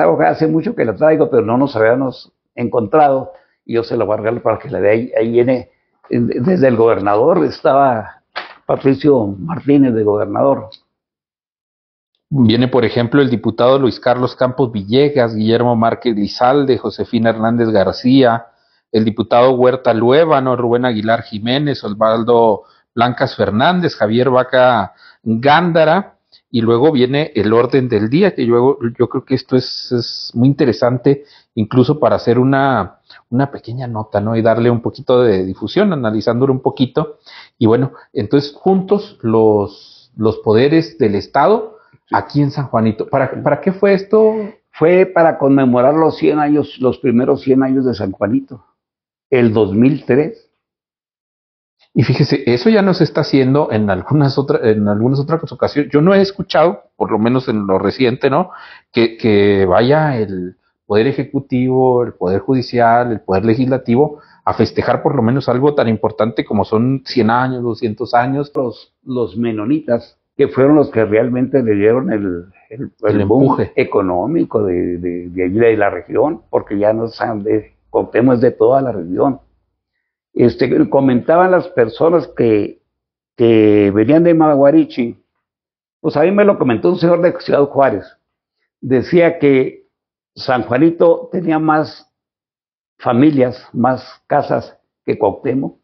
hoja hace mucho que la traigo, pero no nos habíamos encontrado, y yo se la voy a regalar para que la vea. Ahí viene, desde el gobernador, estaba Patricio Martínez de gobernador. Viene, por ejemplo, el diputado Luis Carlos Campos Villegas, Guillermo Márquez Lizalde, Josefina Hernández García, el diputado Huerta Luébano, Rubén Aguilar Jiménez, Osvaldo Blancas Fernández, Javier Vaca Gándara, y luego viene el orden del día, que yo creo que esto es muy interesante, incluso para hacer una pequeña nota, ¿no? Y darle un poquito de difusión, analizándolo un poquito. Y bueno, entonces juntos los poderes del Estado aquí en San Juanito. ¿Para qué fue esto? Fue para conmemorar los 100 años, los primeros 100 años de San Juanito, el 2003. Y fíjese, eso ya no se está haciendo en algunas otras ocasiones. Yo no he escuchado, por lo menos en lo reciente, ¿no? Que vaya el Poder Ejecutivo, el Poder Judicial, el Poder Legislativo a festejar por lo menos algo tan importante como son 100 años, 200 años. Los menonitas, que fueron los que realmente le dieron el empuje económico de allí de la región, porque ya no saben Cuauhtémoc es de toda la región. Comentaban las personas que venían de Maguarichi, pues a mí me lo comentó un señor de Ciudad Juárez, decía que San Juanito tenía más familias, más casas que Cuauhtémoc.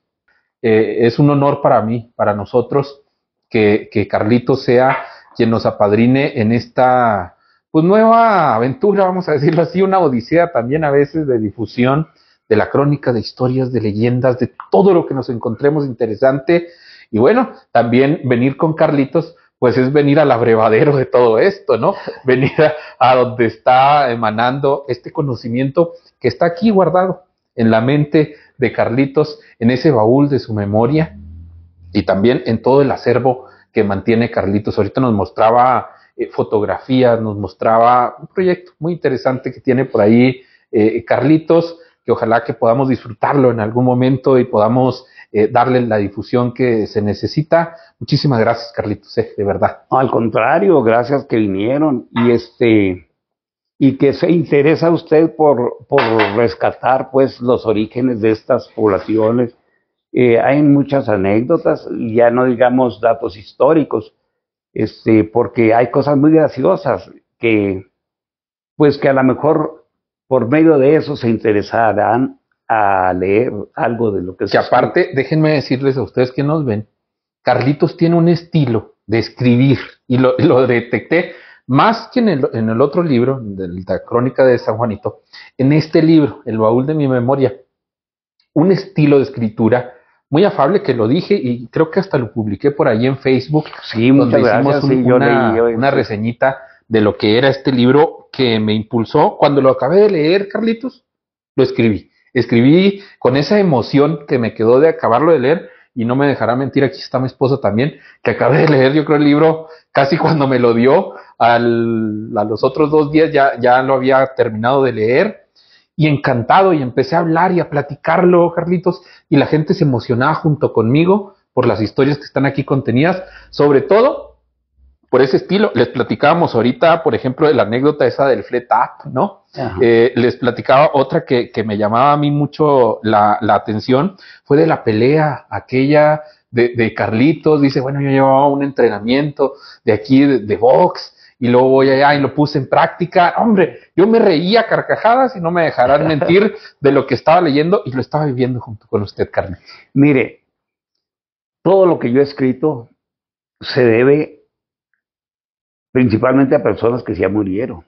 Es un honor para mí, para nosotros, que Carlitos sea quien nos apadrine en esta pues nueva aventura, vamos a decirlo así, una odisea también a veces de difusión de la crónica, de historias, de leyendas, de todo lo que nos encontremos interesante. Y bueno, también venir con Carlitos, pues es venir al abrevadero de todo esto, ¿no? Venir a donde está emanando este conocimiento que está aquí guardado en la mente de Carlitos, en ese baúl de su memoria, y también en todo el acervo que mantiene Carlitos. Ahorita nos mostraba fotografías, nos mostraba un proyecto muy interesante que tiene por ahí Carlitos, que ojalá que podamos disfrutarlo en algún momento y podamos darle la difusión que se necesita. Muchísimas gracias, Carlitos, de verdad. No, al contrario, gracias que vinieron y que se interesa usted por rescatar pues los orígenes de estas poblaciones. Hay muchas anécdotas, ya no digamos datos históricos, porque hay cosas muy graciosas que a lo mejor por medio de eso se interesarán a leer algo de lo que se aparte, déjenme decirles a ustedes que nos ven, Carlitos tiene un estilo de escribir, y lo detecté más que en el otro libro, de la Crónica de San Juanito, en este libro, El Baúl de mi Memoria, un estilo de escritura muy afable, que lo dije y creo que hasta lo publiqué por ahí en Facebook. Sí, muchas gracias. Una reseñita de lo que era este libro que me impulsó. Cuando lo acabé de leer, Carlitos, lo escribí. Escribí con esa emoción que me quedó de acabarlo de leer, y no me dejará mentir, aquí está mi esposa también, que acabé de leer, yo creo, el libro casi cuando me lo dio, a los otros 2 días ya lo había terminado de leer, y encantado, y empecé a hablar y a platicarlo, Carlitos, y la gente se emocionaba junto conmigo por las historias que están aquí contenidas, sobre todo por ese estilo. Les platicábamos ahorita, por ejemplo, de la anécdota esa del Flat Up, ¿no? Les platicaba otra que me llamaba a mí mucho la atención, fue de la pelea aquella de Carlitos. Dice, bueno, yo llevaba un entrenamiento de aquí de box, y luego voy allá y lo puse en práctica. Hombre, yo me reía carcajadas y no me dejarán mentir de lo que estaba leyendo, y lo estaba viviendo junto con usted, Carlitos. Mire, todo lo que yo he escrito se debe principalmente a personas que ya murieron.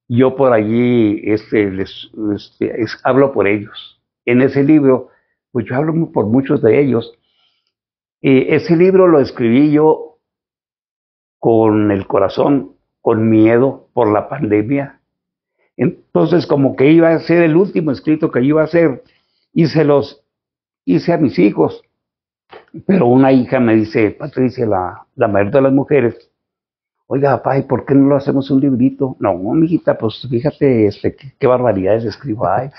Yo por allí hablo por ellos. En ese libro, pues yo hablo por muchos de ellos. Ese libro lo escribí yo con el corazón, con miedo por la pandemia. Entonces, como que iba a ser el último escrito que yo iba a hacer, y se los hice a mis hijos. Pero una hija me dice, Patricia, la mayor de las mujeres, oiga, papá, ¿y por qué no lo hacemos un librito? No, mijita, pues fíjate qué barbaridades escribo ahí.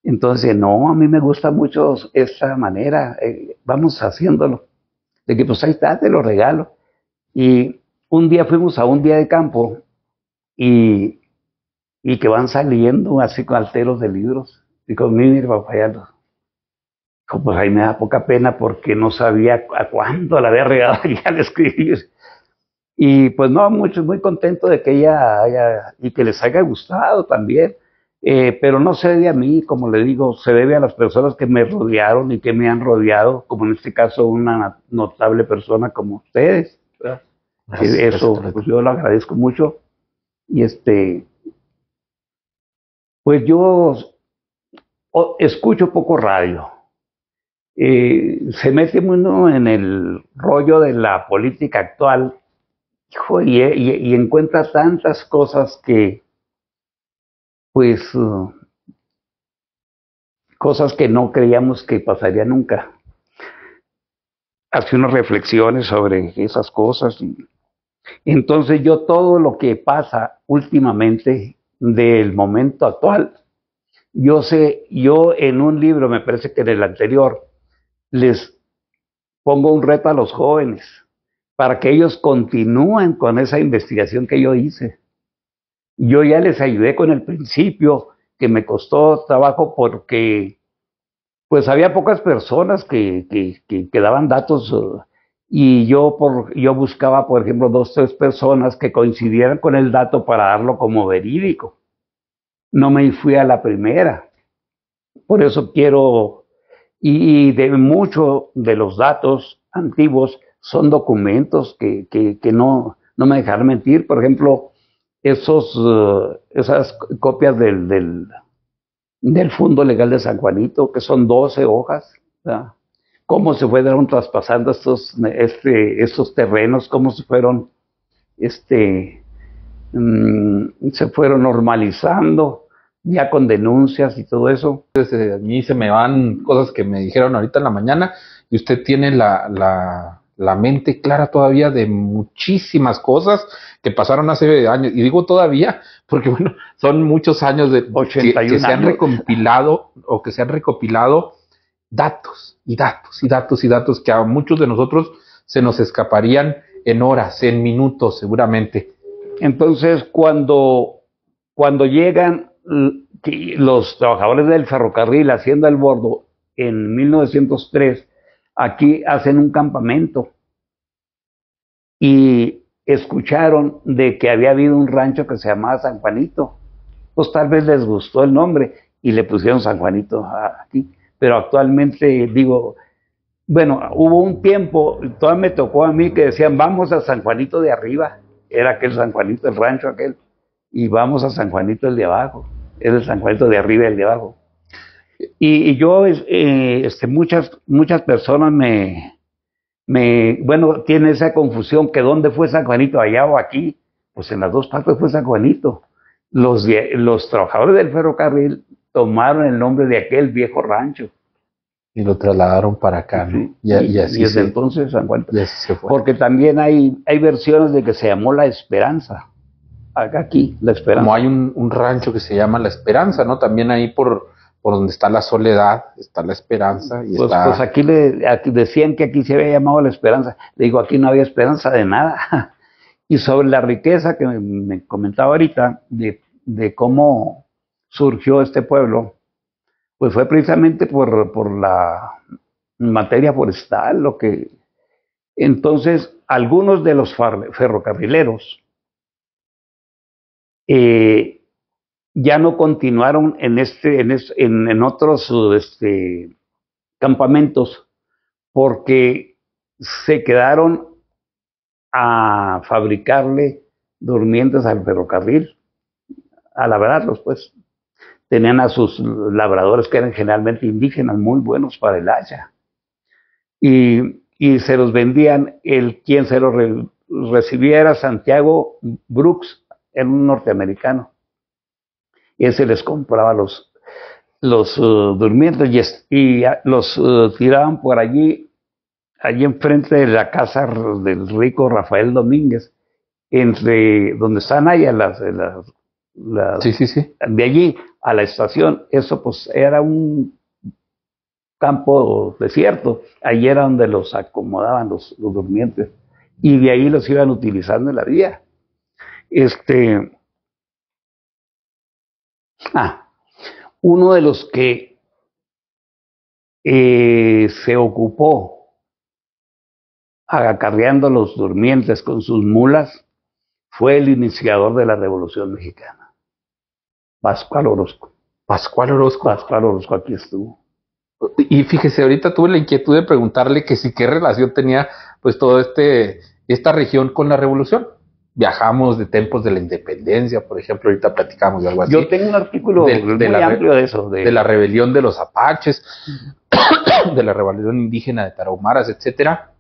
Entonces, no, a mí me gusta mucho esta manera, vamos haciéndolo. De que pues ahí está, te lo regalo. Y un día fuimos a un día de campo, y que van saliendo así con alteros de libros. Y conmigo, mi papá, ya los... Pues ahí me da poca pena porque no sabía a cuándo la había regado ya al escribir. Y pues no, muchos muy contentos de que ella haya, y que les haya gustado también. Pero no se debe a mí, como le digo, se debe a las personas que me rodearon y que me han rodeado, como en este caso una notable persona como ustedes. Eso, pues yo lo agradezco mucho. Y pues yo escucho poco radio. Se mete uno en el rollo de la política actual, hijo, y encuentra tantas cosas que, pues, cosas que no creíamos que pasaría nunca. Hace unas reflexiones sobre esas cosas. Entonces yo todo lo que pasa últimamente del momento actual, yo en un libro, me parece que en el anterior, les pongo un reto a los jóvenes para que ellos continúen con esa investigación que yo hice. Yo ya les ayudé con el principio, que me costó trabajo porque pues había pocas personas que daban datos, y yo buscaba, por ejemplo, 2 o 3 personas que coincidieran con el dato para darlo como verídico. No me fui a la primera. Por eso quiero, y de muchos de los datos antiguos son documentos que no me dejaron mentir. Por ejemplo, esas copias del Fondo Legal de San Juanito, que son 12 hojas, ¿verdad? Cómo se fueron traspasando estos terrenos, cómo se fueron normalizando, ya con denuncias y todo eso. Entonces, a mí se me van cosas que me dijeron ahorita en la mañana, y usted tiene la mente clara todavía de muchísimas cosas que pasaron hace años. Y digo todavía porque, bueno, son muchos años que se han recompilado, o que se han recopilado datos y datos y datos y datos que a muchos de nosotros se nos escaparían en horas, en minutos seguramente. Entonces, cuando llegan los trabajadores del ferrocarril haciendo el bordo en 1903, aquí hacen un campamento y escucharon de que había habido un rancho que se llamaba San Juanito. Pues tal vez les gustó el nombre y le pusieron San Juanito aquí. Pero actualmente, digo, bueno, hubo un tiempo, todavía me tocó a mí, que decían, vamos a San Juanito de arriba. Era aquel San Juanito, el rancho aquel. Y vamos a San Juanito el de abajo. Era el San Juanito de arriba y el de abajo. Y yo, muchas personas bueno, tiene esa confusión, que dónde fue San Juanito, allá o aquí. Pues en las dos partes fue San Juanito. Los trabajadores del ferrocarril tomaron el nombre de aquel viejo rancho y lo trasladaron para acá, ¿no? Sí, y así desde entonces San Juanito. Se fue. Porque también hay versiones de que se llamó La Esperanza. Aquí, La Esperanza. Como hay un rancho que se llama La Esperanza, ¿no? También ahí por donde está La Soledad, está La Esperanza. Y pues aquí decían que aquí se había llamado La Esperanza. Le digo, aquí no había esperanza de nada. Y sobre la riqueza que me comentaba ahorita, de cómo surgió este pueblo, pues fue precisamente por la materia forestal, lo que entonces algunos de los ferrocarrileros ya no continuaron en otros campamentos porque se quedaron a fabricarle durmientes al ferrocarril, a labrarlos, pues. Tenían a sus labradores que eran generalmente indígenas, muy buenos para el hacha. Y se los vendían, quien se los recibía era Santiago Brooks, era un norteamericano. Y ese les compraba los durmientes y los tiraban por allí enfrente de la casa del rico Rafael Domínguez, entre donde están allá sí. de allí a la estación. Eso pues era un campo desierto, ahí era donde los acomodaban los durmientes y de ahí los iban utilizando en la vía. Uno de los que se ocupó acarreando los durmientes con sus mulas fue el iniciador de la Revolución Mexicana, Pascual Orozco. Pascual Orozco. Pascual Orozco aquí estuvo. Y fíjese, ahorita tuve la inquietud de preguntarle que si qué relación tenía pues todo esta región con la revolución. Viajamos de tiempos de la independencia, por ejemplo, ahorita platicamos de algo así. Yo tengo un artículo muy amplio de eso. De la rebelión de los apaches, de la rebelión indígena de Tarahumaras, etcétera.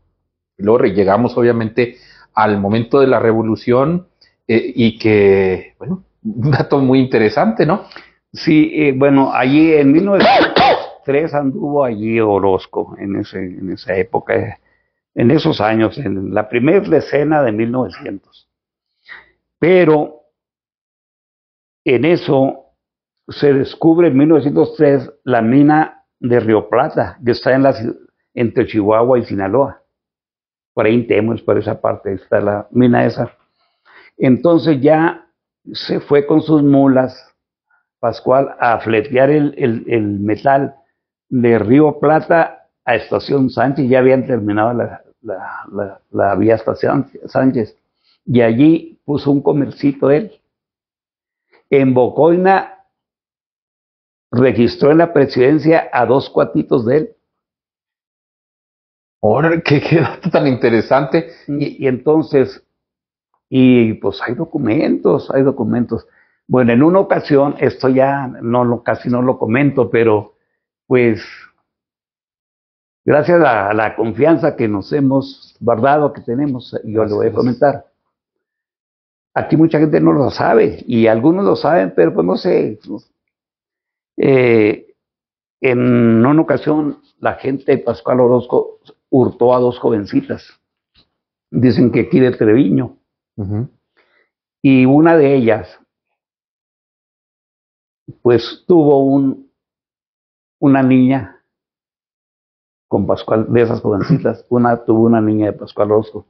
Y luego llegamos obviamente al momento de la revolución y que, bueno, un dato muy interesante, ¿no? Sí, bueno, allí en 1903 anduvo allí Orozco, en esa época, en esos años, en la primera decena de 1900. Pero en eso se descubre en 1903 la mina de Río Plata, que está entre Chihuahua y Sinaloa. Por ahí en Temues, por esa parte está la mina esa. Entonces ya se fue con sus mulas Pascual a fletear el metal de Río Plata a Estación Sánchez. Ya habían terminado la vía Estación Sánchez. Y allí puso un comercito él. En Bocoina registró en la presidencia a 2 cuatitos de él. Ahora, qué dato tan interesante. Y entonces, pues hay documentos. Bueno, en una ocasión, esto ya casi no lo comento, pero pues gracias a la confianza que nos hemos guardado, que tenemos, yo lo voy a comentar. Aquí mucha gente no lo sabe, y algunos lo saben, pero pues no sé. En una ocasión, la gente de Pascual Orozco hurtó a 2 jovencitas. Dicen que aquí de Treviño. Y una de ellas, pues tuvo una niña con Pascual, de esas jovencitas. Tuvo una niña de Pascual Orozco,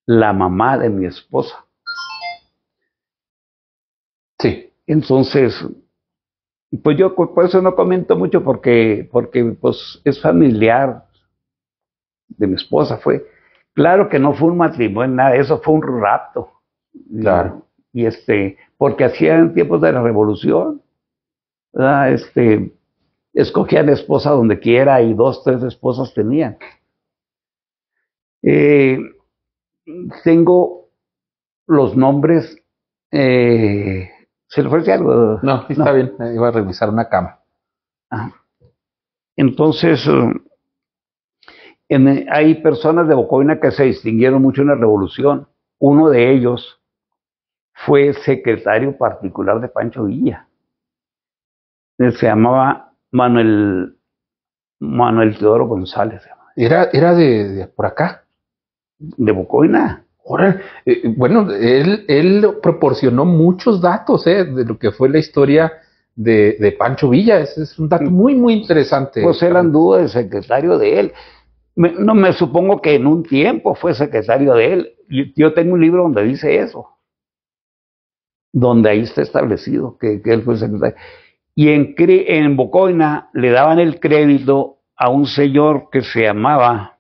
la mamá de mi esposa. Sí. Entonces, pues yo por eso no comento mucho porque pues es familiar de mi esposa. Claro que no fue un matrimonio, nada, eso fue un rapto. Claro. Y porque hacían tiempos de la revolución, ¿verdad? Escogían esposa donde quiera y 2, 3 esposas tenían. Tengo los nombres. ¿Se le ofrece algo? No, está bien, iba a revisar una cama. Entonces, hay personas de Bocoina que se distinguieron mucho en la revolución. Uno de ellos fue secretario particular de Pancho Villa. Se llamaba Manuel Teodoro González. ¿Era de por acá? De Bocoina. Ahora, bueno, él proporcionó muchos datos de lo que fue la historia de Pancho Villa. Ese es un dato muy, muy interesante. Pues él anduvo de secretario de él. No me supongo que en un tiempo fue secretario de él. Yo tengo un libro donde dice eso, donde ahí está establecido que él fue secretario. Y en Bocoina le daban el crédito a un señor que se llamaba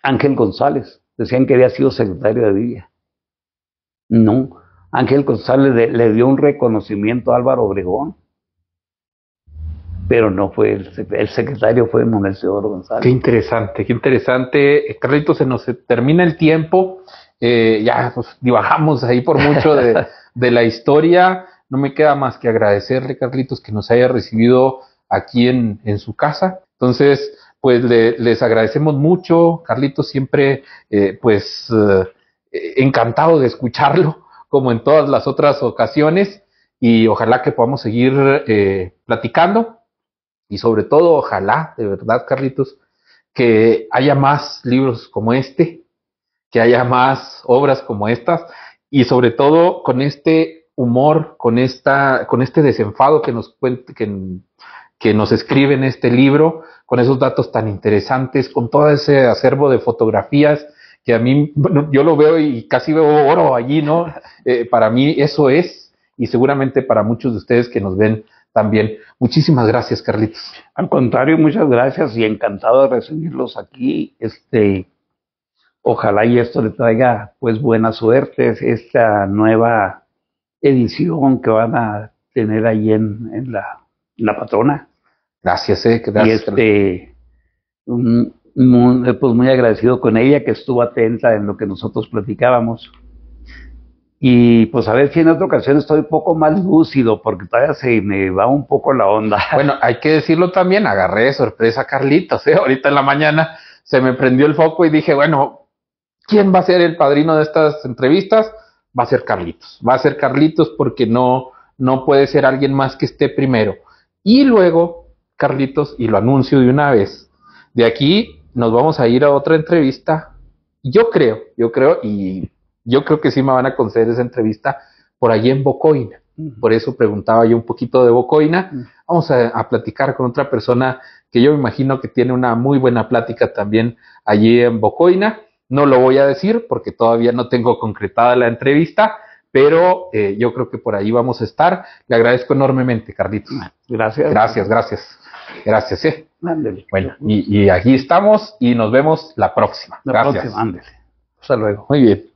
Ángel González. Decían que había sido secretario de Villa. No, Ángel González le dio un reconocimiento a Álvaro Obregón, pero no fue el secretario, fue Manuel Teodoro González. Qué interesante, qué interesante. Carlitos, se nos termina el tiempo. Ya pues, divagamos ahí por mucho de la historia. No me queda más que agradecerle, Carlitos, que nos haya recibido aquí en su casa. Entonces, pues les agradecemos mucho. Carlitos, siempre encantado de escucharlo, como en todas las otras ocasiones, y ojalá que podamos seguir platicando, y sobre todo, ojalá, de verdad, Carlitos, que haya más libros como este, que haya más obras como estas, y sobre todo con este humor, con este desenfado que nos escribe en este libro, con esos datos tan interesantes, con todo ese acervo de fotografías que a mí, bueno, yo lo veo y casi veo oro allí, ¿no? Para mí eso es, y seguramente para muchos de ustedes que nos ven también. Muchísimas gracias, Carlitos. Al contrario, muchas gracias y encantado de recibirlos aquí. Ojalá y esto le traiga pues buena suerte, esta nueva edición que van a tener ahí en la Patrona. Gracias, gracias. Y pues muy agradecido con ella, que estuvo atenta en lo que nosotros platicábamos. Y pues a ver si en otra ocasión estoy un poco más lúcido, porque todavía se me va un poco la onda. Bueno, hay que decirlo también, agarré de sorpresa a Carlitos, ahorita en la mañana se me prendió el foco y dije, bueno, ¿quién va a ser el padrino de estas entrevistas? Va a ser Carlitos porque no puede ser alguien más que esté primero. Y luego, Carlitos, y lo anuncio de una vez, de aquí nos vamos a ir a otra entrevista. Yo creo que sí me van a conceder esa entrevista por allí en Bocoina. Por eso preguntaba yo un poquito de Bocoina. Vamos a platicar con otra persona que yo me imagino que tiene una muy buena plática también allí en Bocoina. No lo voy a decir porque todavía no tengo concretada la entrevista, pero yo creo que por ahí vamos a estar. Le agradezco enormemente, Carlitos. Gracias. Gracias. Ándele. Bueno, y aquí estamos y nos vemos la próxima. Próxima, ándele. Hasta luego. Muy bien.